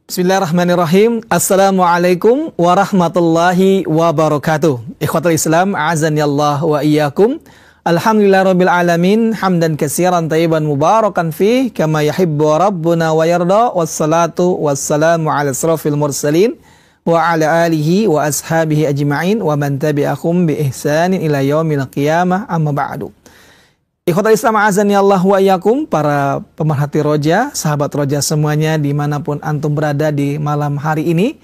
Bismillahirrahmanirrahim. Assalamualaikum warahmatullahi wabarakatuh. Ikhwatul Islam, a'azanillah wa iyyakum. Alhamdulillah rabbil alamin, hamdan katsiran thayyiban mubarakan fih kama yuhibbu rabbuna wa yarda. Wassalatu wassalamu ala asrofil mursalin wa ala alihi wa ashabihi ajma'in wa man tabi'ahum bi ihsanin ila yaumil qiyamah, amma ba'du. Ikhwatul Islam, azani Allah wa iyyakum, para pemerhati roja, sahabat roja semuanya dimanapun antum berada di malam hari ini.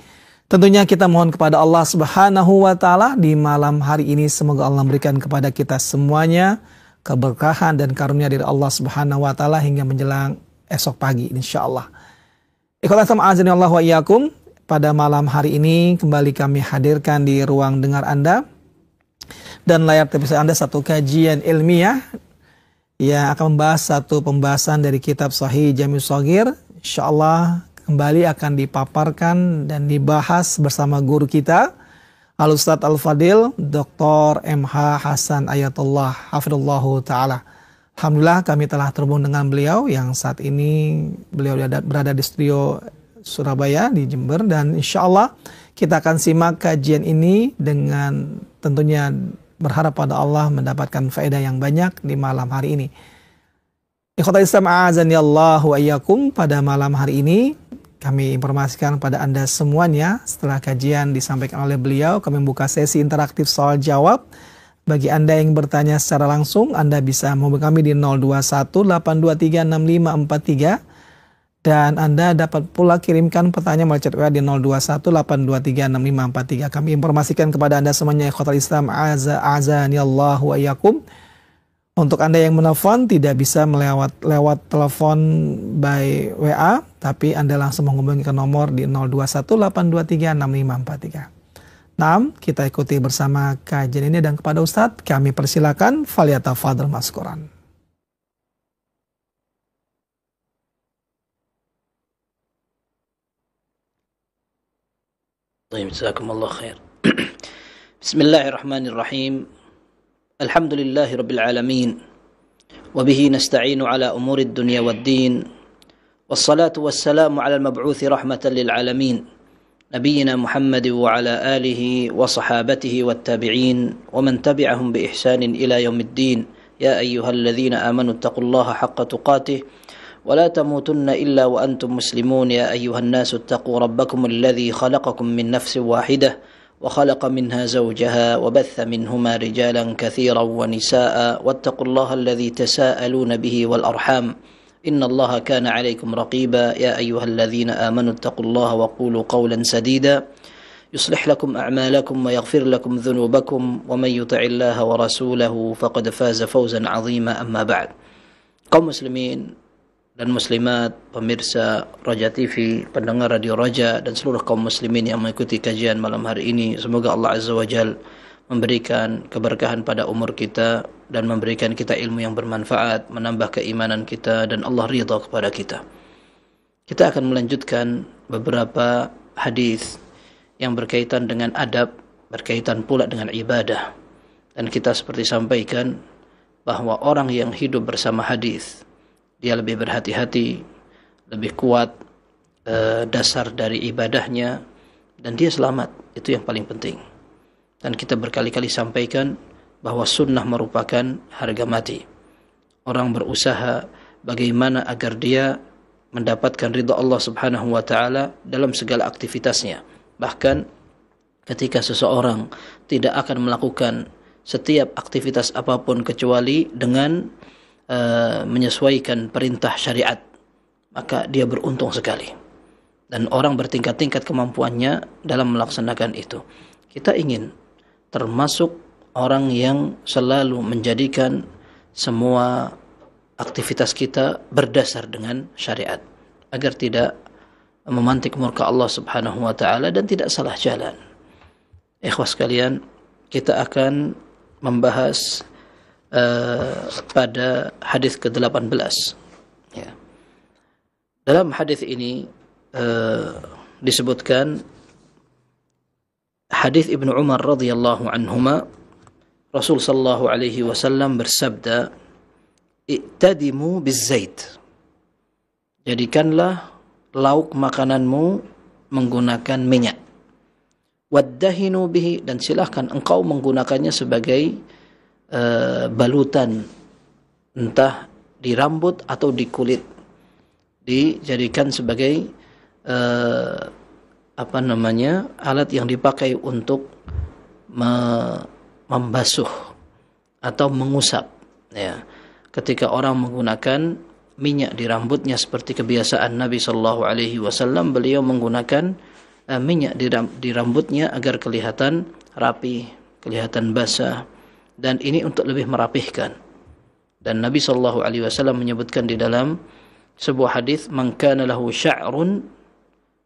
Tentunya kita mohon kepada Allah Subhanahu wa ta'ala di malam hari ini, semoga Allah memberikan kepada kita semuanya keberkahan dan karunia dari Allah Subhanahu wa ta'ala hingga menjelang esok pagi insyaallah. Ikhwatul Islam, azani Allah wa iyyakum, pada malam hari ini kembali kami hadirkan di ruang dengar Anda dan layar televisi Anda satu kajian ilmiah yang akan membahas satu pembahasan dari kitab Sahih Jami' Shaghir. Insyaallah kembali akan dipaparkan dan dibahas bersama guru kita Al-Ustadz Al-Fadil Dr. MH Hasan Ayatullah hafidhullahu ta'ala. Alhamdulillah kami telah terhubung dengan beliau yang saat ini beliau berada di studio Surabaya di Jember, dan insyaallah kita akan simak kajian ini dengan tentunya berharap pada Allah mendapatkan faedah yang banyak di malam hari ini. Ikhwatul Islam, a'azani Allah wa iyyakum, pada malam hari ini kami informasikan pada Anda semuanya, setelah kajian disampaikan oleh beliau, kami membuka sesi interaktif soal jawab. Bagi Anda yang bertanya secara langsung, Anda bisa menghubungi kami di 0218236543. Dan Anda dapat pula kirimkan pertanyaan melalui chat WA di 0218236543. Kami informasikan kepada Anda semuanya, ikhwatul Islam, a'azanillah wa iyyakum. Untuk Anda yang menelpon tidak bisa lewat telepon by WA, tapi Anda langsung menghubungi ke nomor di 0218236543. Nah, kita ikuti bersama kajian ini, dan kepada Ustadz kami persilakan, falyatafadhal maskuran. جزاكم الله خير. بسم الله الرحمن الرحيم. الحمد لله رب العالمين، وبه نستعين على أمور الدنيا والدين، والصلاة والسلام على المبعوث رحمة للعالمين نبينا محمد وعلى آله وصحابته والتابعين ومن تبعهم بإحسان إلى يوم الدين. يا أيها الذين آمنوا اتقوا الله حق تقاته ولا تموتن إلا وأنتم مسلمون. يا أيها الناس اتقوا ربكم الذي خلقكم من نفس واحدة وخلق منها زوجها وبث منهما رجالا كثيرا ونساء واتقوا الله الذي تساءلون به والأرحام إن الله كان عليكم رقيبا. يا أيها الذين آمنوا اتقوا الله وقولوا قولا سديدا يصلح لكم أعمالكم ويغفر لكم ذنوبكم ومن يطع الله ورسوله فقد فاز فوزا عظيما. أما بعد. Kaum muslimin dan muslimat, pemirsa Roja TV, pendengar Radio Roja, dan seluruh kaum muslimin yang mengikuti kajian malam hari ini, semoga Allah Azza wa Jal memberikan keberkahan pada umur kita dan memberikan kita ilmu yang bermanfaat, menambah keimanan kita, dan Allah ridha kepada kita. Kita akan melanjutkan beberapa hadis yang berkaitan dengan adab, berkaitan pula dengan ibadah. Dan kita seperti sampaikan bahwa orang yang hidup bersama hadis, dia lebih berhati-hati, lebih kuat dasar dari ibadahnya, dan dia selamat. Itu yang paling penting. Dan kita berkali-kali sampaikan bahwa sunnah merupakan harga mati. Orang berusaha bagaimana agar dia mendapatkan ridha Allah Subhanahu wa ta'ala dalam segala aktivitasnya. Bahkan ketika seseorang tidak akan melakukan setiap aktivitas apapun kecuali dengan menyesuaikan perintah syariat, maka dia beruntung sekali. Dan orang bertingkat-tingkat kemampuannya dalam melaksanakan itu. Kita ingin termasuk orang yang selalu menjadikan semua aktivitas kita berdasar dengan syariat, agar tidak memantik murka Allah Subhanahu wa ta'ala dan tidak salah jalan. Ikhwas sekalian, kita akan membahas pada hadis ke-18. Ya. Dalam hadis ini disebutkan hadis Ibnu Umar radhiyallahu anhuma, Rasul sallallahu alaihi wasallam bersabda, "Ittadimu bizzait." Jadikanlah lauk makananmu menggunakan minyak. Waddahinu bihi, dan silahkan engkau menggunakannya sebagai balutan, entah di rambut atau di kulit, dijadikan sebagai alat yang dipakai untuk membasuh atau mengusap. Ya, ketika orang menggunakan minyak di rambutnya seperti kebiasaan Nabi Shallallahu Alaihi Wasallam, beliau menggunakan minyak di rambutnya agar kelihatan rapi, kelihatan basah, dan ini untuk lebih merapihkan. Dan Nabi Shallallahu Alaihi Wasallam menyebutkan di dalam sebuah hadis, "Man kana lahu sya'run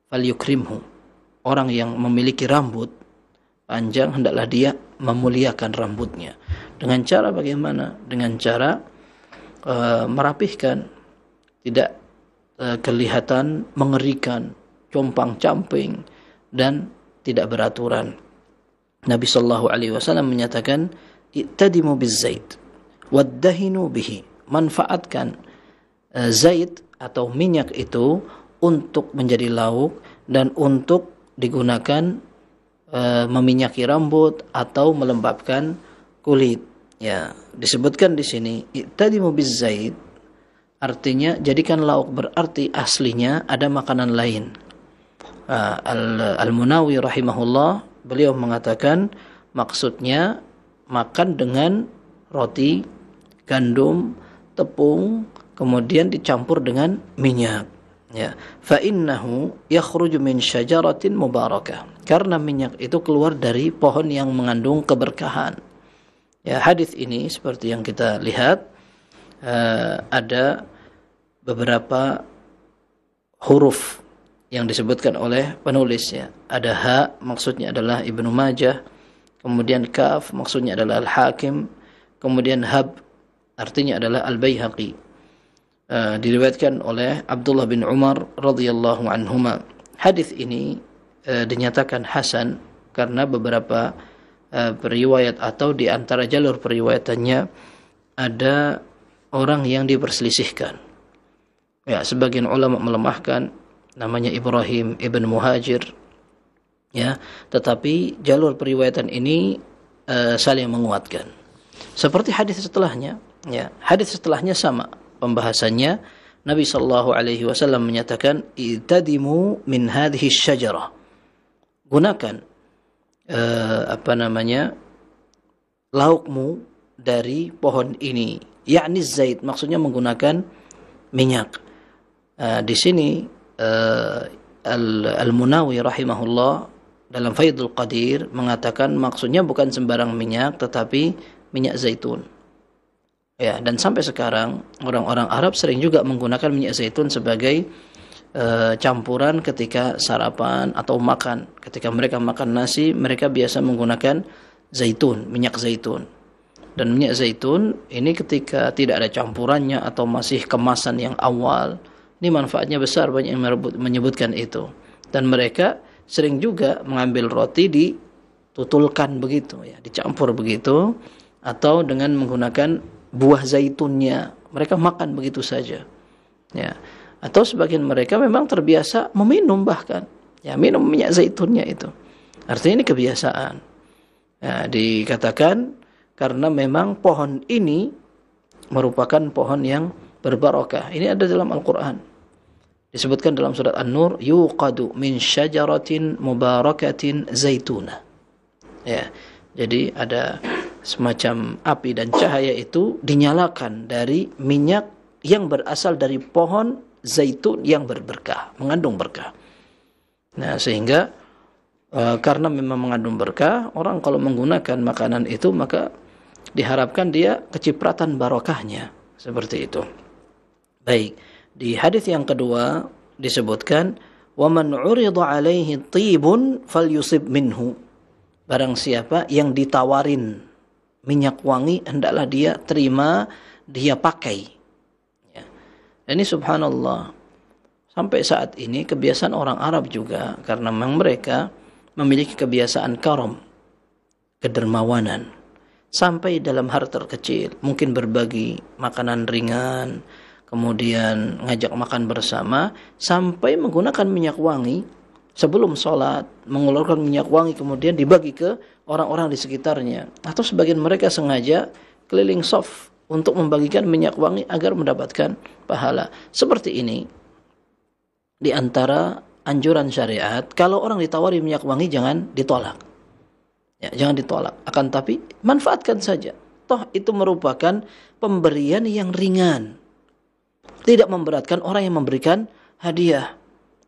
falyukrimhu." Orang yang memiliki rambut panjang hendaklah dia memuliakan rambutnya. Dengan cara bagaimana? Dengan cara merapihkan, tidak kelihatan mengerikan, compang-camping, dan tidak beraturan. Nabi sallallahu alaihi wasallam menyatakan, "Ittadimu bizzait waddahinu bihi." Manfaatkan zait atau minyak itu untuk menjadi lauk dan untuk digunakan meminyaki rambut atau melembabkan kulit. Ya, disebutkan di sini ittadimu bizzait, artinya jadikan lauk, berarti aslinya ada makanan lain. Al-Munawi rahimahullah, beliau mengatakan maksudnya makan dengan roti, gandum, tepung, kemudian dicampur dengan minyak. Ya, fa innahu yakhruju min syajaratin mubarakah. Karena minyak itu keluar dari pohon yang mengandung keberkahan. Ya, hadis ini seperti yang kita lihat ada beberapa huruf yang disebutkan oleh penulis, ya. Ada ha, maksudnya adalah Ibnu Majah, kemudian kaf maksudnya adalah Al-Hakim, kemudian hab artinya adalah Al-Baihaqi. Diriwayatkan oleh Abdullah bin Umar radhiyallahu anhuma. Hadis ini dinyatakan hasan karena beberapa periwayat atau di antara jalur periwayatannya ada orang yang diperselisihkan. Ya, sebagian ulama melemahkan, namanya Ibrahim ibn Muhajir. Ya, tetapi jalur periwayatan ini saling menguatkan. Seperti hadis setelahnya, ya, hadis setelahnya sama pembahasannya. Nabi sallallahu alaihi wasallam menyatakan, "Itadimu min hadhihi syajarah." Gunakan laukmu dari pohon ini, yakni zait, maksudnya menggunakan minyak. Di sini Al-Munawi rahimahullah dalam Faidul Qadir mengatakan maksudnya bukan sembarang minyak, tetapi minyak zaitun. Ya, dan sampai sekarang orang-orang Arab sering juga menggunakan minyak zaitun sebagai campuran ketika sarapan atau makan. Ketika mereka makan nasi, mereka biasa menggunakan zaitun, minyak zaitun. Dan minyak zaitun ini ketika tidak ada campurannya atau masih kemasan yang awal, ini manfaatnya besar, banyak yang menyebutkan itu. Dan mereka sering juga mengambil roti ditutulkan begitu, ya, dicampur begitu, atau dengan menggunakan buah zaitunnya, mereka makan begitu saja. Ya. Atau sebagian mereka memang terbiasa meminum, bahkan ya minum minyak zaitunnya itu. Artinya ini kebiasaan. Ya, dikatakan karena memang pohon ini merupakan pohon yang berbarokah. Ini ada dalam Al-Quran. Disebutkan dalam surat An-Nur, yuqadu min syajaratin mubarakatin zaituna. Ya, jadi ada semacam api dan cahaya itu dinyalakan dari minyak yang berasal dari pohon zaitun yang berberkah, mengandung berkah. Nah, sehingga karena memang mengandung berkah, orang kalau menggunakan makanan itu maka diharapkan dia kecipratan barokahnya, seperti itu. Baik, di hadis yang kedua disebutkan, wa man 'urida 'alaihi thibun falyusib minhu. Barang siapa yang ditawarin minyak wangi, hendaklah dia terima, dia pakai. Ini subhanallah, sampai saat ini kebiasaan orang Arab juga, karena memang mereka memiliki kebiasaan karam, kedermawanan, sampai dalam hal terkecil, mungkin berbagi makanan ringan, kemudian ngajak makan bersama, sampai menggunakan minyak wangi sebelum sholat, mengeluarkan minyak wangi kemudian dibagi ke orang-orang di sekitarnya. Atau sebagian mereka sengaja keliling shaf untuk membagikan minyak wangi agar mendapatkan pahala. Seperti ini di antara anjuran syariat, kalau orang ditawari minyak wangi jangan ditolak. Ya, jangan ditolak. Akan tapi manfaatkan saja. Toh itu merupakan pemberian yang ringan. Tidak memberatkan orang yang memberikan hadiah.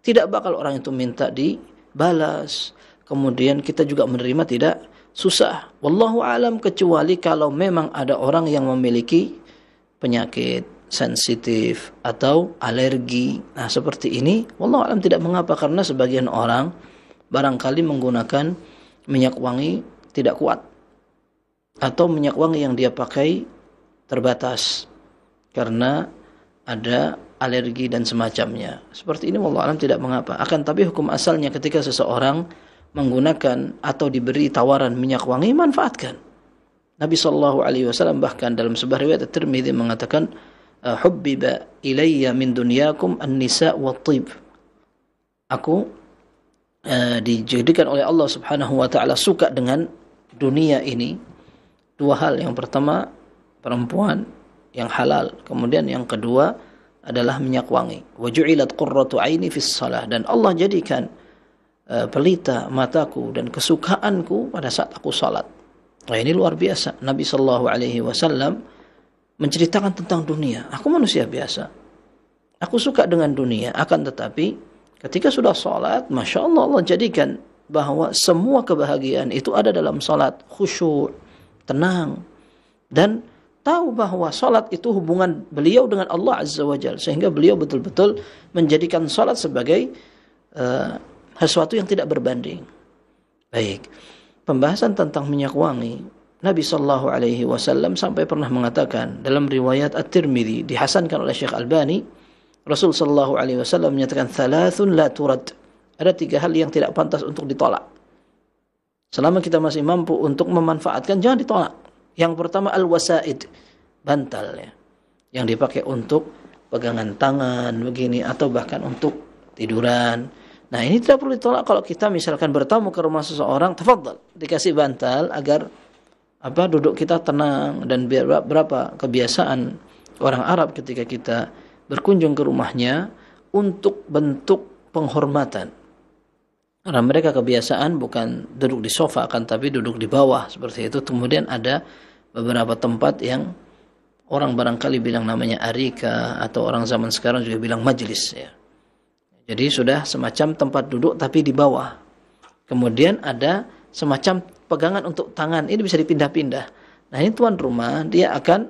Tidak bakal orang itu minta dibalas. Kemudian kita juga menerima tidak susah. Wallahu alam, kecuali kalau memang ada orang yang memiliki penyakit sensitif atau alergi. Nah, seperti ini wallahu alam tidak mengapa, karena sebagian orang barangkali menggunakan minyak wangi tidak kuat, atau minyak wangi yang dia pakai terbatas karena ada alergi dan semacamnya. Seperti ini wallahu alam tidak mengapa. Akan tapi hukum asalnya ketika seseorang menggunakan atau diberi tawaran minyak wangi, manfaatkan. Nabi SAW bahkan dalam sebuah riwayat At-Tirmidzi mengatakan, hubbiba ilayya min dunyakum an-nisa wa tib. Aku dijadikan oleh Allah Subhanahu wa taala suka dengan dunia ini dua hal. Yang pertama, perempuan yang halal. Kemudian yang kedua adalah minyak wangi. Wa ju'ilat qurratu aini fis shalah, dan Allah jadikan pelita mataku dan kesukaanku pada saat aku salat. Nah, ini luar biasa. Nabi sallallahu alaihi wasallam menceritakan tentang dunia. Aku manusia biasa. Aku suka dengan dunia, akan tetapi ketika sudah salat, Masya Allah, Allah jadikan bahwa semua kebahagiaan itu ada dalam salat. Khusyuk, tenang, dan tahu bahwa salat itu hubungan beliau dengan Allah Azza wa Jalla, sehingga beliau betul-betul menjadikan salat sebagai sesuatu yang tidak berbanding. Baik, pembahasan tentang minyak wangi, Nabi sallallahu alaihi wasallam sampai pernah mengatakan dalam riwayat At-Tirmidzi dihasankan oleh Syekh Albani, Rasul sallallahu alaihi wasallam menyatakan thalathun la turad. Ada tiga hal yang tidak pantas untuk ditolak. Selama kita masih mampu untuk memanfaatkan, jangan ditolak. Yang pertama al-wasaid, bantal ya, yang dipakai untuk pegangan tangan begini atau bahkan untuk tiduran. Nah, ini tidak perlu ditolak. Kalau kita misalkan bertamu ke rumah seseorang, tafadhal, dikasih bantal agar duduk kita tenang. Dan berapa kebiasaan orang Arab ketika kita berkunjung ke rumahnya untuk bentuk penghormatan. Karena mereka kebiasaan bukan duduk di sofa, akan tapi duduk di bawah seperti itu. Kemudian ada beberapa tempat yang orang barangkali bilang namanya arika, atau orang zaman sekarang juga bilang majlis ya. Jadi sudah semacam tempat duduk tapi di bawah. Kemudian ada semacam pegangan untuk tangan. Ini bisa dipindah-pindah. Nah, ini tuan rumah, dia akan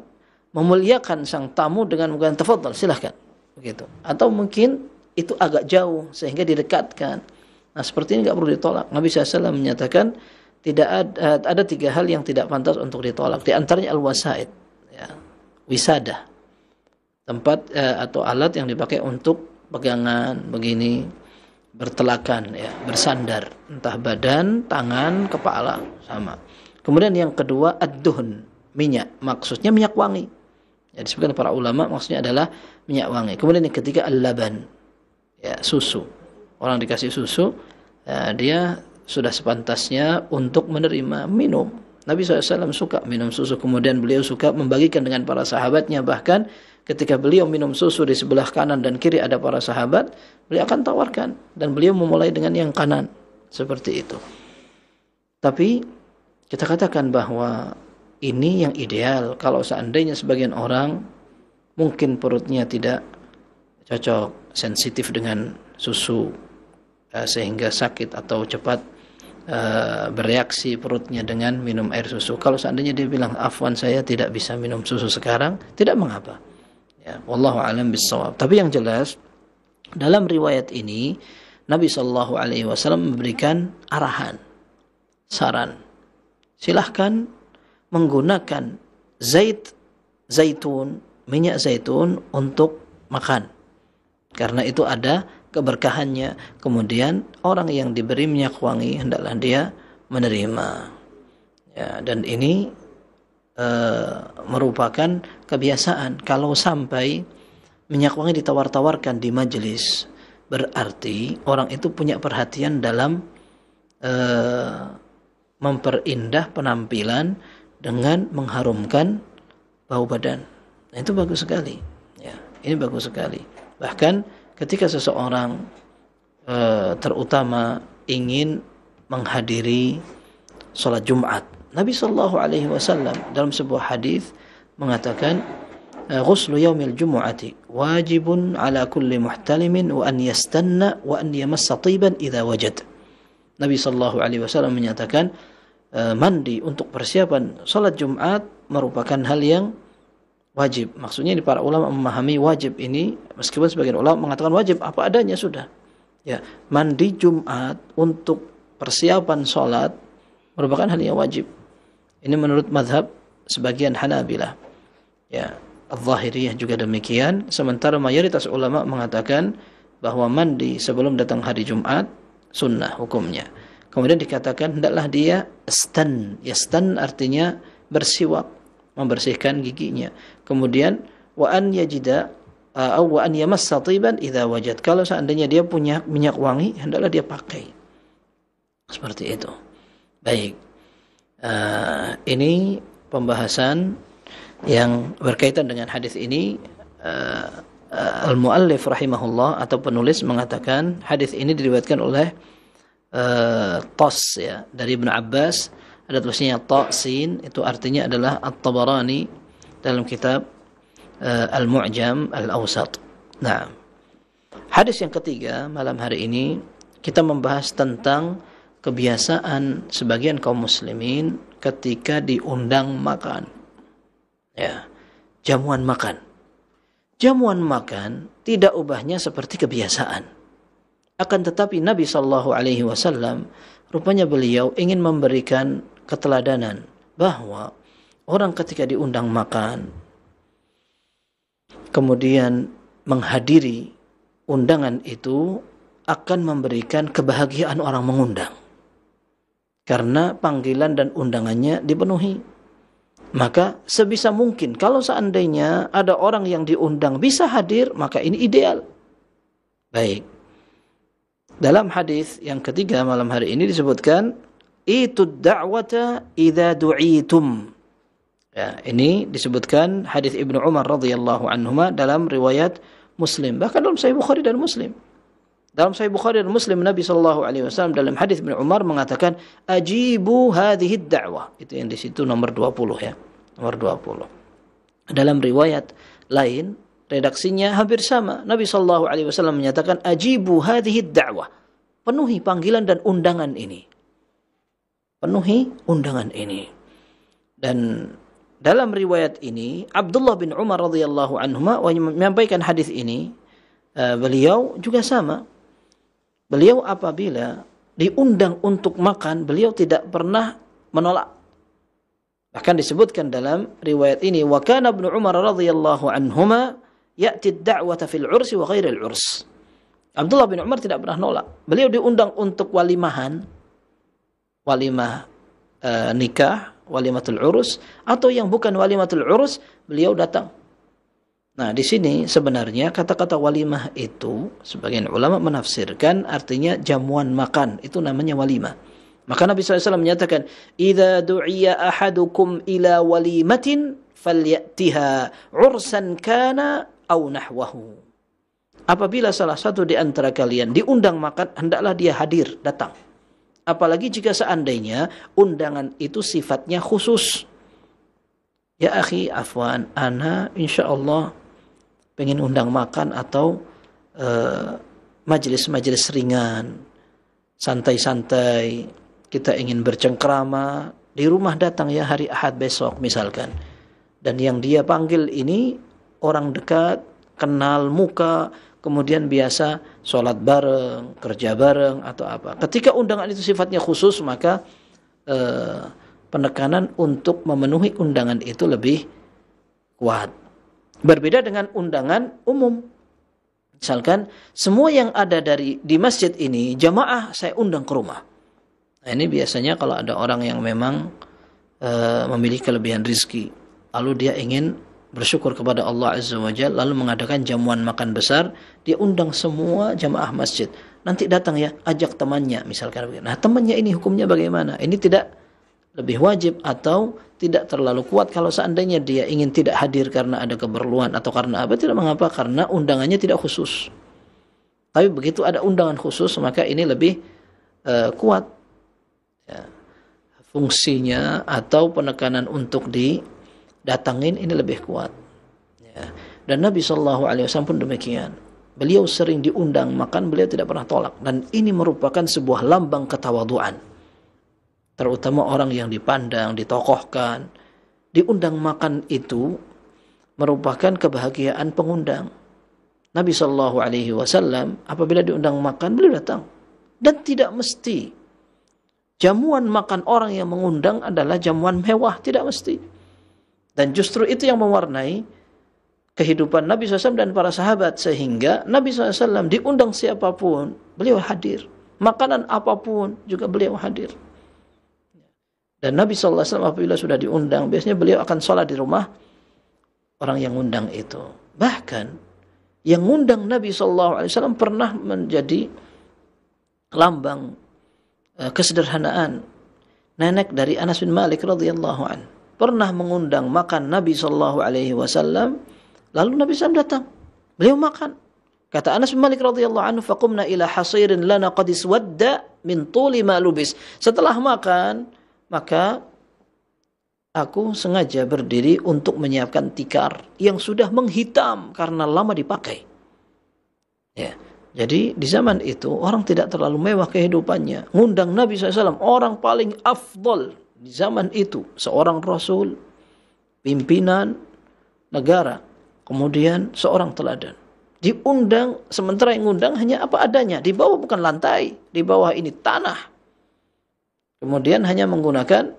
memuliakan sang tamu dengan mengatakan tafadhal, silahkan. Begitu. Atau mungkin itu agak jauh sehingga didekatkan. Nah, seperti ini tidak perlu ditolak. Nabi SAW menyatakan tidak ada tiga hal yang tidak pantas untuk ditolak. Di antaranya al-wasaid, ya, wisada, tempat atau alat yang dipakai untuk pegangan begini, bertelakan ya, bersandar, entah badan, tangan, kepala, sama. Kemudian yang kedua ad-duhn, minyak, maksudnya minyak wangi. Ya, disebutkan para ulama maksudnya adalah minyak wangi. Kemudian yang ketiga al-laban, ya, susu. Orang dikasih susu, ya, dia sudah sepantasnya untuk menerima minum. Nabi SAW suka minum susu, kemudian beliau suka membagikan dengan para sahabatnya. Bahkan ketika beliau minum susu, di sebelah kanan dan kiri ada para sahabat, beliau akan tawarkan, dan beliau memulai dengan yang kanan, seperti itu. Tapi kita katakan bahwa ini yang ideal. Kalau seandainya sebagian orang mungkin perutnya tidak cocok, sensitif dengan susu, sehingga sakit atau cepat bereaksi perutnya dengan minum air susu. Kalau seandainya dia bilang, afwan, saya tidak bisa minum susu sekarang, tidak mengapa. Ya, wallahu a'lam bissawab. Tapi yang jelas dalam riwayat ini Nabi sallallahu alaihi wasallam memberikan arahan, saran. Silahkan menggunakan zaitun, minyak zaitun untuk makan. Karena itu ada keberkahannya. Kemudian orang yang diberi minyak wangi hendaklah dia menerima. Ya, dan ini merupakan kebiasaan. Kalau sampai minyak wangi ditawar-tawarkan di majelis, berarti orang itu punya perhatian dalam memperindah penampilan dengan mengharumkan bau badan. Nah, itu bagus sekali. Ya, ini bagus sekali. Bahkan ketika seseorang terutama ingin menghadiri sholat Jumat, Nabi Shallallahu Alaihi Wasallam dalam sebuah hadis mengatakan, ghuslu yaumil jumu'ati wajibun ala kulli muhtalimin wa an yastanna wa an yamassa tiban idza wajad. Nabi Shallallahu Alaihi Wasallam menyatakan mandi untuk persiapan sholat Jumat merupakan hal yang wajib. Maksudnya para ulama memahami wajib ini, meskipun sebagian ulama mengatakan wajib apa adanya sudah. Ya, mandi Jumat untuk persiapan sholat merupakan hal yang wajib. Ini menurut mazhab sebagian Hanabilah. Ya, Al-Zahiriyah juga demikian. Sementara mayoritas ulama mengatakan bahwa mandi sebelum datang hari Jumat sunnah hukumnya. Kemudian dikatakan hendaklah dia yastan artinya bersiwak, membersihkan giginya. Kemudian wa an yajida wa an yamassa tiban idza wajad. Kalau seandainya dia punya minyak wangi, hendaklah dia pakai. Seperti itu. Baik. Ini pembahasan yang berkaitan dengan hadis ini. Al-muallif rahimahullah atau penulis mengatakan hadis ini diriwayatkan oleh Tas ya, dari Ibnu Abbas. Ada tulisannya ta sin, itu artinya adalah At-Tabarani dalam kitab Al-Mu'jam Al-Awsat. Nah, hadis yang ketiga malam hari ini kita membahas tentang kebiasaan sebagian kaum muslimin ketika diundang makan. Ya, jamuan makan. Jamuan makan tidak ubahnya seperti kebiasaan. Akan tetapi Nabi Shallallahu Alaihi Wasallam rupanya beliau ingin memberikan keteladanan bahwa orang ketika diundang makan, kemudian menghadiri undangan itu akan memberikan kebahagiaan orang mengundang. Karena panggilan dan undangannya dipenuhi. Maka sebisa mungkin kalau seandainya ada orang yang diundang bisa hadir, maka ini ideal. Baik. Dalam hadis yang ketiga malam hari ini disebutkan itud da'wata idza du'itum. Ya, ini disebutkan hadis Ibnu Umar radhiyallahu anhuma dalam riwayat Muslim, bahkan dalam Sahih Bukhari dan Muslim. Dalam Sahih Bukhari dan Muslim Nabi sallallahu alaihi wasallam dalam hadis Ibnu Umar mengatakan ajibu hadhihi da'wah. Itu yang di situ nomor 20 ya. Nomor 20. Dalam riwayat lain redaksinya hampir sama. Nabi sallallahu alaihi wasallam menyatakan ajibu hadhihi da'wah. Penuhi panggilan dan undangan ini. Penuhi undangan ini. Dan dalam riwayat ini Abdullah bin Umar radhiyallahu anhuma menyampaikan hadis ini, beliau juga sama. Beliau apabila diundang untuk makan, beliau tidak pernah menolak. Bahkan disebutkan dalam riwayat ini, wa kana Ibnu Umar radhiyallahu anhuma ya'ti ad-da'wata fil 'ursi wa ghairil 'urs. Abdullah bin Umar tidak pernah nolak. Beliau diundang untuk walimahan, walimah nikah, walimatul 'urus, atau yang bukan walimatul 'urus, beliau datang. Nah, di sini sebenarnya kata-kata walimah itu sebagian ulama menafsirkan artinya jamuan makan, itu namanya walimah. Maka Nabi SAW menyatakan, "Idza du'iya ahadukum ila walimatin falyatiha 'ursan kana aw nahwahu." Apabila salah satu di antara kalian diundang makan, hendaklah dia hadir, datang. Apalagi jika seandainya undangan itu sifatnya khusus. Ya akhi, afwan, ana insyaallah pengen undang makan atau majelis-majelis ringan, santai-santai, kita ingin bercengkrama, di rumah datang ya hari Ahad besok misalkan. Dan yang dia panggil ini orang dekat, kenal muka, kemudian biasa sholat bareng, kerja bareng atau apa. Ketika undangan itu sifatnya khusus, maka penekanan untuk memenuhi undangan itu lebih kuat. Berbeda dengan undangan umum. Misalkan semua yang ada di masjid ini jamaah saya undang ke rumah. Nah, ini biasanya kalau ada orang yang memang memiliki kelebihan rizki, lalu dia ingin bersyukur kepada Allah Azza wa Jalla, lalu mengadakan jamuan makan besar, dia undang semua jamaah masjid. Nanti datang ya, ajak temannya misalkan begitu. Nah, temannya ini hukumnya bagaimana? Ini tidak lebih wajib atau tidak terlalu kuat kalau seandainya dia ingin tidak hadir karena ada keperluan atau karena apa, tidak mengapa, karena undangannya tidak khusus. Tapi begitu ada undangan khusus, maka ini lebih kuat ya, fungsinya atau penekanan untuk didatangin ini lebih kuat ya. Dan Nabi SAW pun demikian. Beliau sering diundang makan, beliau tidak pernah tolak. Dan ini merupakan sebuah lambang ketawaduan. Terutama orang yang dipandang, ditokohkan, diundang makan itu merupakan kebahagiaan pengundang. Nabi SAW apabila diundang makan, beliau datang. Dan tidak mesti jamuan makan orang yang mengundang adalah jamuan mewah, tidak mesti. Dan justru itu yang mewarnai kehidupan Nabi SAW dan para sahabat, sehingga Nabi SAW diundang siapapun, beliau hadir. Makanan apapun juga beliau hadir. Dan Nabi SAW apabila sudah diundang, biasanya beliau akan sholat di rumah orang yang undang itu. Bahkan yang undang Nabi SAW pernah menjadi lambang kesederhanaan. Nenek dari Anas bin Malik radhiyallahu an pernah mengundang makan Nabi SAW. Lalu Nabi SAW datang, beliau makan. Kata Anas bin Malik radhiyallahu anhu, faqumna ila hasirin lana qad iswadda min tuli ma lubis. Setelah makan, maka aku sengaja berdiri untuk menyiapkan tikar yang sudah menghitam karena lama dipakai. Ya. Jadi di zaman itu orang tidak terlalu mewah kehidupannya. Ngundang Nabi SAW, orang paling afdol di zaman itu, seorang rasul, pimpinan negara, kemudian seorang teladan. Diundang, sementara yang ngundang hanya apa adanya. Di bawah bukan lantai, di bawah ini tanah. Kemudian hanya menggunakan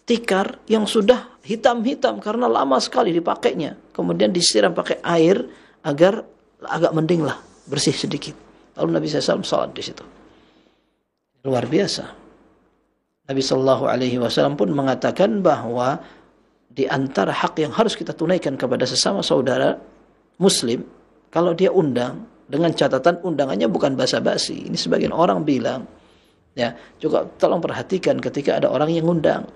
tikar yang sudah hitam-hitam karena lama sekali dipakainya. Kemudian disiram pakai air agar agak mending lah, bersih sedikit. Lalu Nabi SAW salat di situ. Luar biasa. Nabi SAW pun mengatakan bahwa di antara hak yang harus kita tunaikan kepada sesama saudara muslim, kalau dia undang, dengan catatan undangannya bukan basa-basi. Ini sebagian orang bilang, ya, juga tolong perhatikan ketika ada orang yang undang.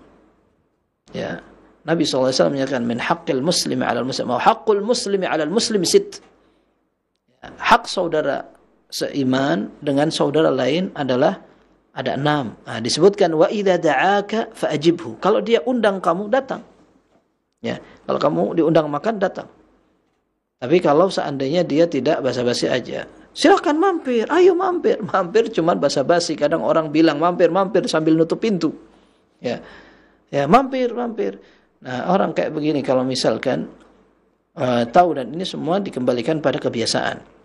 Ya, Nabi SAW menyatakan min haqqil muslimi 'alal muslim wa haqqul muslimi 'alal muslim sit. Ya, hak saudara seiman dengan saudara lain adalah ada 6. Nah, disebutkan wa idza da'aka fa'ajibhu. Kalau dia undang kamu, datang. Ya, kalau kamu diundang makan, datang. Tapi kalau seandainya dia tidak basa-basi aja, silahkan mampir, ayo mampir. Mampir cuma basa-basi. Kadang orang bilang mampir sambil nutup pintu. Ya, ya mampir. Nah, orang kayak begini kalau misalkan tahu, dan ini semua dikembalikan pada kebiasaan.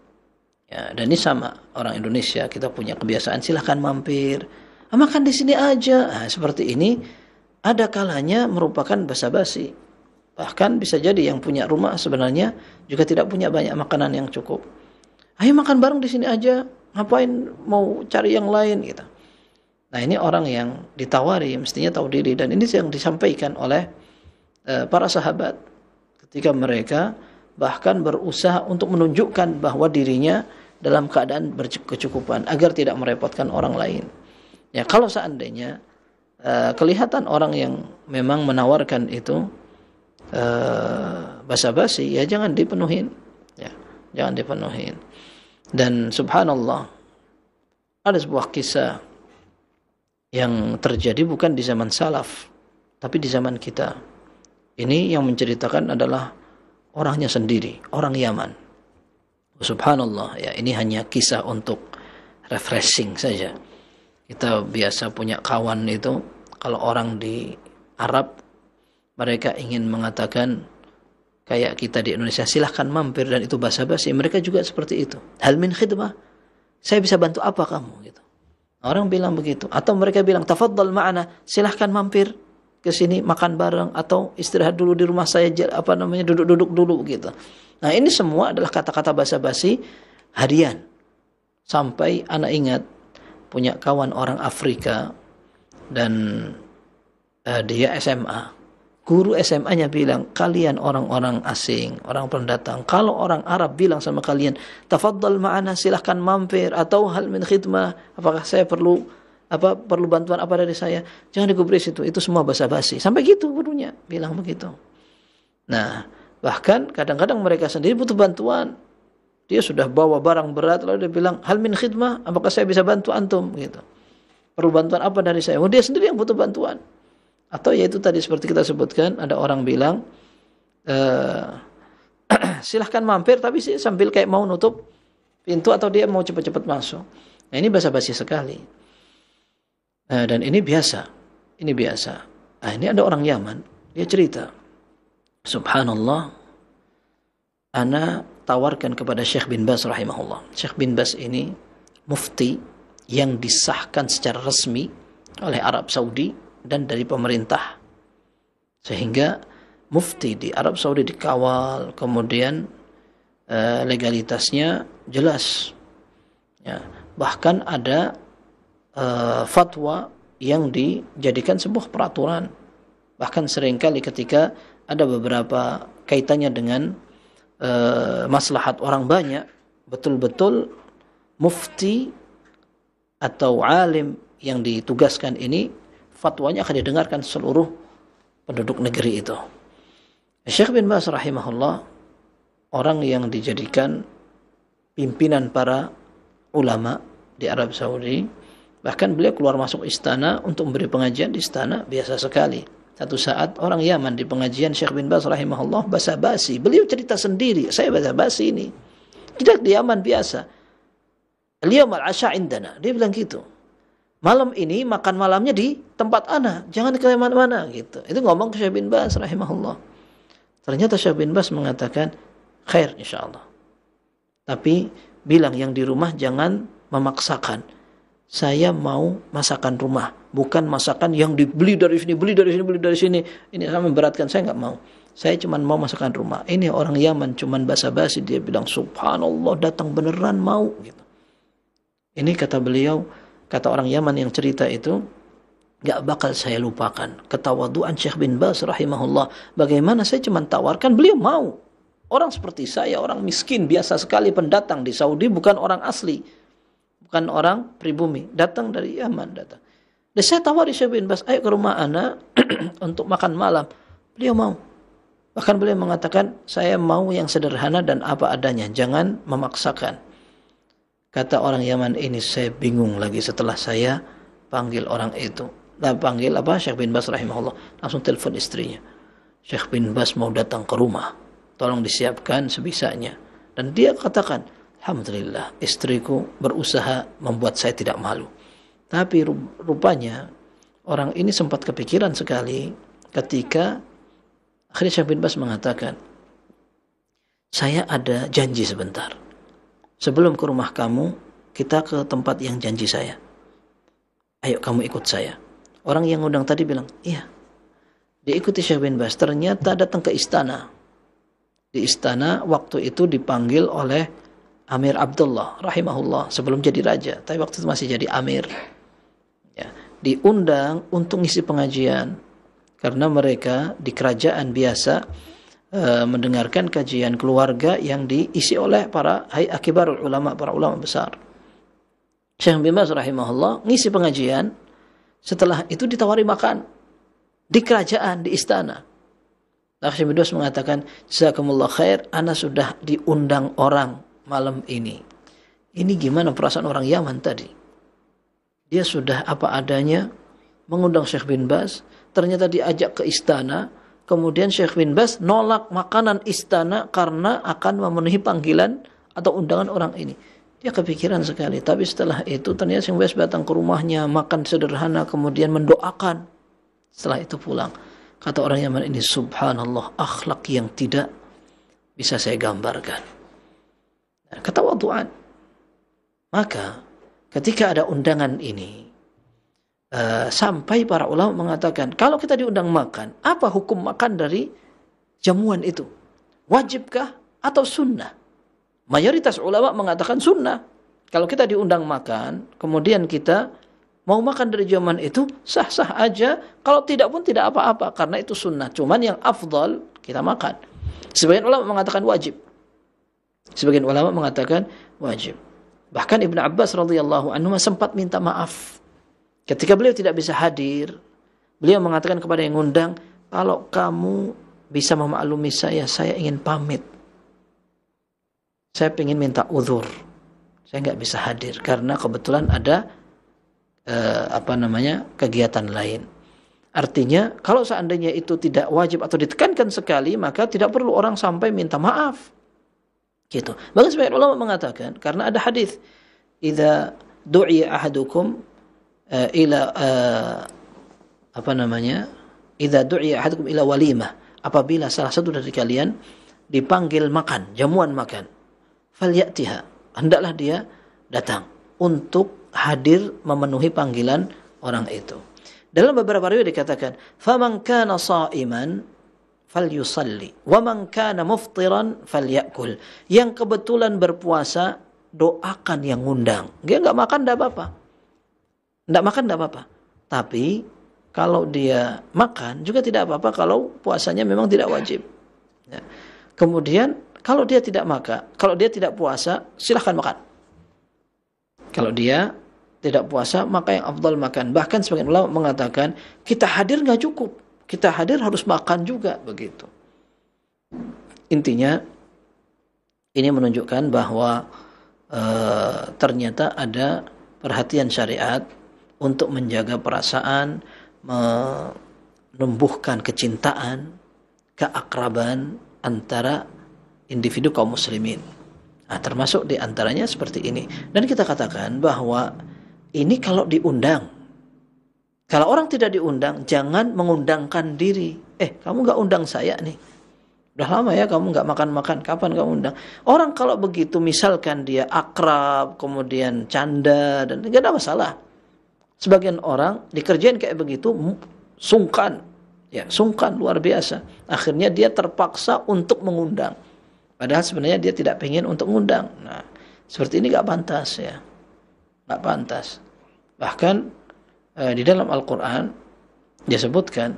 Ya, dan ini sama orang Indonesia, kita punya kebiasaan silahkan mampir, makan di sini aja. Nah, seperti ini ada kalanya merupakan basa-basi. Bahkan bisa jadi yang punya rumah sebenarnya juga tidak punya banyak makanan yang cukup. Ayo makan bareng di sini aja, ngapain mau cari yang lain gitu. Nah, ini orang yang ditawari mestinya tahu diri, dan ini yang disampaikan oleh para sahabat ketika mereka bahkan berusaha untuk menunjukkan bahwa dirinya dalam keadaan berkecukupan agar tidak merepotkan orang lain. Ya, kalau seandainya kelihatan orang yang memang menawarkan itu basa-basi, ya jangan dipenuhin. Ya, jangan dipenuhin. Dan subhanallah, ada sebuah kisah yang terjadi bukan di zaman salaf, tapi di zaman kita. Ini yang menceritakan adalah orangnya sendiri, orang Yaman. Subhanallah, ya ini hanya kisah untuk refreshing saja. Kita biasa punya kawan itu, kalau orang di Arab, mereka ingin mengatakan kayak kita di Indonesia, silahkan mampir, dan itu basa-basi. Mereka juga seperti itu. Hal min khidmah, saya bisa bantu apa kamu gitu. Orang bilang begitu. Atau mereka bilang tafaddal ma'ana, silahkan mampir ke sini makan bareng, atau istirahat dulu di rumah saya, duduk-duduk dulu gitu. Nah, ini semua adalah kata-kata basa-basi harian. Sampai anak ingat punya kawan orang Afrika, dan dia SMA. Guru SMA-nya bilang, kalian orang-orang asing, orang pendatang. Kalau orang Arab bilang sama kalian, tafaddal ma'ana, silahkan mampir, atau hal min khidmah, apakah saya perlu bantuan apa dari saya? Jangan digubris itu semua basa-basi. Sampai gitu gurunya bilang begitu. Nah, bahkan kadang-kadang mereka sendiri butuh bantuan. Dia sudah bawa barang berat, lalu dia bilang, hal min khidmah, apakah saya bisa bantu antum? Gitu. Perlu bantuan apa dari saya? Dia sendiri yang butuh bantuan. Atau yaitu tadi seperti kita sebutkan, ada orang bilang, silahkan mampir, tapi sambil kayak mau nutup pintu atau dia mau cepat-cepat masuk. Nah, ini basa-basi sekali. Dan ini biasa. Nah, ini ada orang Yaman, dia cerita, subhanallah, ana tawarkan kepada Syekh bin Baz rahimahullah. Syekh bin Baz ini mufti yang disahkan secara resmi oleh Arab Saudi dan dari pemerintah, sehingga mufti di Arab Saudi dikawal, kemudian legalitasnya jelas ya. Bahkan ada fatwa yang dijadikan sebuah peraturan. Bahkan seringkali ketika ada beberapa kaitannya dengan maslahat orang banyak, betul-betul mufti atau alim yang ditugaskan ini fatwanya akan didengarkan seluruh penduduk negeri itu. Syekh bin Baz rahimahullah, orang yang dijadikan pimpinan para ulama di Arab Saudi, bahkan beliau keluar masuk istana untuk memberi pengajian di istana, biasa sekali. Satu saat orang Yaman di pengajian Syekh bin Baz rahimahullah basa-basi. Beliau cerita sendiri, saya basa-basi ini. Tidak di Yaman biasa. Al-yawm al-asha indana. Dia bilang gitu. Malam ini makan malamnya di tempat ana, jangan ke mana-mana gitu. Itu ngomong ke Syekh bin Baz rahimahullah. Ternyata Syekh bin Baz mengatakan, khair insyaallah. Tapi bilang yang di rumah jangan memaksakan. Saya mau masakan rumah, bukan masakan yang dibeli dari sini, beli dari sini. Ini sama memberatkan, saya nggak mau. Saya cuma mau masakan rumah. Ini orang Yaman cuma basa-basi, dia bilang subhanallah, datang beneran mau gitu. Ini kata beliau, kata orang Yaman yang cerita itu, gak bakal saya lupakan ketawaduan Syekh bin Baz rahimahullah. Bagaimana saya cuma tawarkan, beliau mau. Orang seperti saya, orang miskin, biasa sekali pendatang di Saudi, bukan orang asli, bukan orang pribumi, datang dari Yaman, datang. Dan saya tawari Syekh bin Baz, ayo ke rumah ana untuk makan malam. Beliau mau. Bahkan beliau mengatakan, saya mau yang sederhana dan apa adanya, jangan memaksakan. Kata orang Yaman ini, saya bingung lagi setelah saya panggil orang itu. Panggil Syekh bin Baz rahimahullah. Langsung telepon istrinya. Syekh bin Baz mau datang ke rumah. Tolong disiapkan sebisanya. Dan dia katakan, alhamdulillah, istriku berusaha membuat saya tidak malu. Tapi rupanya orang ini sempat kepikiran sekali ketika akhirnya Syekh bin Baz mengatakan, saya ada janji sebentar. Sebelum ke rumah kamu, kita ke tempat yang janji saya. Ayo kamu ikut saya. Orang yang ngundang tadi bilang, iya. Dia ikuti Syekh bin Baz. Ternyata datang ke istana. Di istana waktu itu dipanggil oleh Amir Abdullah rahimahullah sebelum jadi raja. Tapi waktu itu masih jadi Amir. Ya, diundang untuk ngisi pengajian. Karena mereka di kerajaan biasa mendengarkan kajian keluarga yang diisi oleh para kibarul ulama, para ulama besar. Syekh bin Baz rahimahullah ngisi pengajian, setelah itu ditawari makan di kerajaan, di istana. Syekh bin Baz mengatakan, jazakumullah khair, ana sudah diundang orang malam ini. Ini gimana perasaan orang Yaman tadi? Dia sudah apa adanya mengundang Syekh bin Baz, ternyata diajak ke istana. Kemudian Syekh bin Baz nolak makanan istana karena akan memenuhi panggilan atau undangan orang ini. Dia kepikiran sekali. Tapi setelah itu ternyata Syekh bin Baz datang ke rumahnya, makan sederhana, kemudian mendoakan. Setelah itu pulang. Kata orang Yaman ini, subhanallah, akhlak yang tidak bisa saya gambarkan. Ketawaduan. Maka ketika ada undangan ini, sampai para ulama mengatakan, kalau kita diundang makan, apa hukum makan dari jamuan itu? Wajibkah atau sunnah? Mayoritas ulama mengatakan sunnah. Kalau kita diundang makan, kemudian kita mau makan dari zaman itu sah-sah aja, kalau tidak pun tidak apa-apa karena itu sunnah. Cuman yang afdal kita makan. Sebagian ulama mengatakan wajib. Sebagian ulama mengatakan wajib. Bahkan Ibnu Abbas radhiyallahu anhu sempat minta maaf. Ketika beliau tidak bisa hadir, beliau mengatakan kepada yang ngundang, kalau kamu bisa memaklumi saya ingin pamit. Saya ingin minta uzur. Saya nggak bisa hadir karena kebetulan ada kegiatan lain. Artinya kalau seandainya itu tidak wajib atau ditekankan sekali, maka tidak perlu orang sampai minta maaf. Gitu. Bahkan sebagian ulama mengatakan karena ada hadis, idza du'iya ahadukum idza du'iya ahadukum ila walimah, apabila salah satu dari kalian dipanggil makan, jamuan makan, falyatiha, hendaklah dia datang untuk hadir memenuhi panggilan orang itu. Dalam beberapa riwayat dikatakan, "Faman kana sha'iman falyusalli, wa man kana muftiran falyakul." Yang kebetulan berpuasa, doakan yang ngundang. Dia enggak makan enggak apa-apa. Enggak makan enggak apa-apa. Tapi kalau dia makan juga tidak apa-apa kalau puasanya memang tidak wajib. Ya. Kemudian kalau dia tidak makan, kalau dia tidak puasa, silahkan makan. Kalau dia tidak puasa, maka yang afdal makan. Bahkan sebagian ulama mengatakan, kita hadir nggak cukup. Kita hadir harus makan juga, begitu. Intinya, ini menunjukkan bahwa ternyata ada perhatian syariat untuk menjaga perasaan, menumbuhkan kecintaan, keakraban antara individu kaum muslimin. Nah, termasuk di antaranya seperti ini. Dan kita katakan bahwa ini kalau diundang. Kalau orang tidak diundang, jangan mengundangkan diri. Kamu nggak undang saya nih. Udah lama ya kamu nggak makan-makan. Kapan kamu undang? Orang kalau begitu, misalkan dia akrab, kemudian canda, dan nggak ada masalah. Sebagian orang dikerjain kayak begitu, sungkan. Ya, sungkan luar biasa. Akhirnya dia terpaksa untuk mengundang. Padahal sebenarnya dia tidak pengen untuk mengundang. Nah, seperti ini nggak pantas ya. Nggak pantas. Bahkan di dalam Al-Quran disebutkan,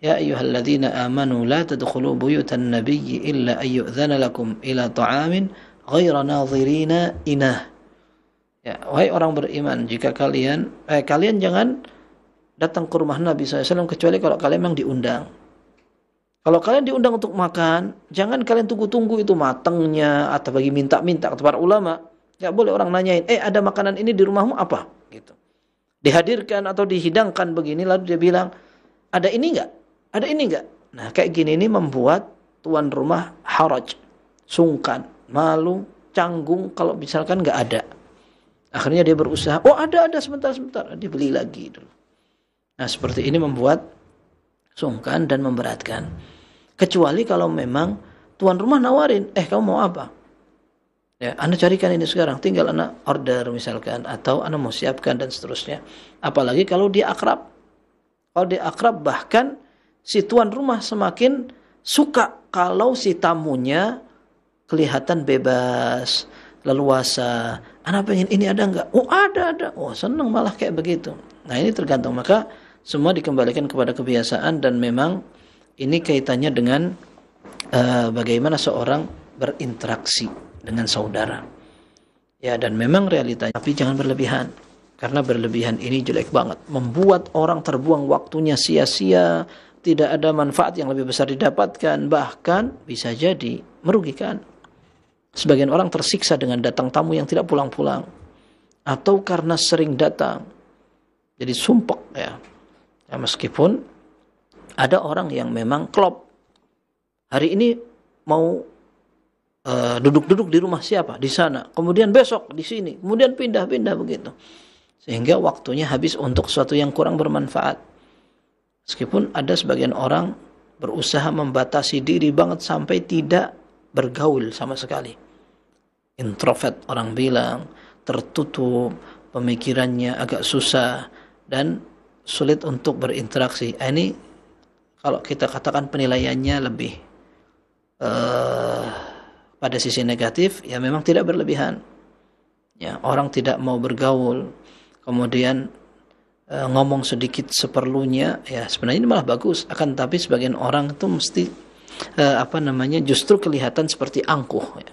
ya ayyuhalladzina amanu la tadkhulu buyutan nabiyyi illa ayyu'dzana lakum ila ta'amin ghaira nadhirina inah. Ya, wahai orang beriman, jika kalian jangan datang ke rumah Nabi SAW kecuali kalau kalian memang diundang. Kalau kalian diundang untuk makan, jangan kalian tunggu-tunggu itu matangnya atau bagi minta-minta ke para ulama. Nggak boleh orang nanyain, ada makanan ini di rumahmu apa? Gitu. Dihadirkan atau dihidangkan begini, lalu dia bilang, ada ini enggak? Ada ini enggak? Nah, kayak gini ini membuat tuan rumah haraj, sungkan, malu, canggung kalau misalkan enggak ada. Akhirnya dia berusaha, ada, sebentar, dibeli lagi dulu. Nah, seperti ini membuat sungkan dan memberatkan. Kecuali kalau memang tuan rumah nawarin, kamu mau apa? Ya, Anda carikan ini sekarang, tinggal Anda order misalkan, atau Anda mau siapkan dan seterusnya. Apalagi kalau dia akrab. Kalau dia akrab, bahkan si tuan rumah semakin suka kalau si tamunya kelihatan bebas, leluasa. Anda pengen ini ada enggak? Ada. Senang malah kayak begitu. Nah, ini tergantung. Maka semua dikembalikan kepada kebiasaan dan memang ini kaitannya dengan bagaimana seorang berinteraksi dengan saudara. Ya, dan memang realitanya, tapi jangan berlebihan. Karena berlebihan ini jelek banget, membuat orang terbuang waktunya sia-sia, tidak ada manfaat yang lebih besar didapatkan, bahkan bisa jadi merugikan. Sebagian orang tersiksa dengan datang tamu yang tidak pulang-pulang, atau karena sering datang jadi sumpek ya. Meskipun ada orang yang memang klop, hari ini mau duduk-duduk di rumah siapa? Di sana. Kemudian besok di sini. Kemudian pindah-pindah begitu. Sehingga waktunya habis untuk sesuatu yang kurang bermanfaat. Meskipun ada sebagian orang berusaha membatasi diri banget sampai tidak bergaul sama sekali. Introvert orang bilang, tertutup, pemikirannya agak susah dan sulit untuk berinteraksi. Ini kalau kita katakan penilaiannya lebih pada sisi negatif, ya memang tidak berlebihan. Ya, orang tidak mau bergaul, kemudian ngomong sedikit seperlunya, ya sebenarnya ini malah bagus. Akan tapi sebagian orang itu mesti justru kelihatan seperti angkuh, ya.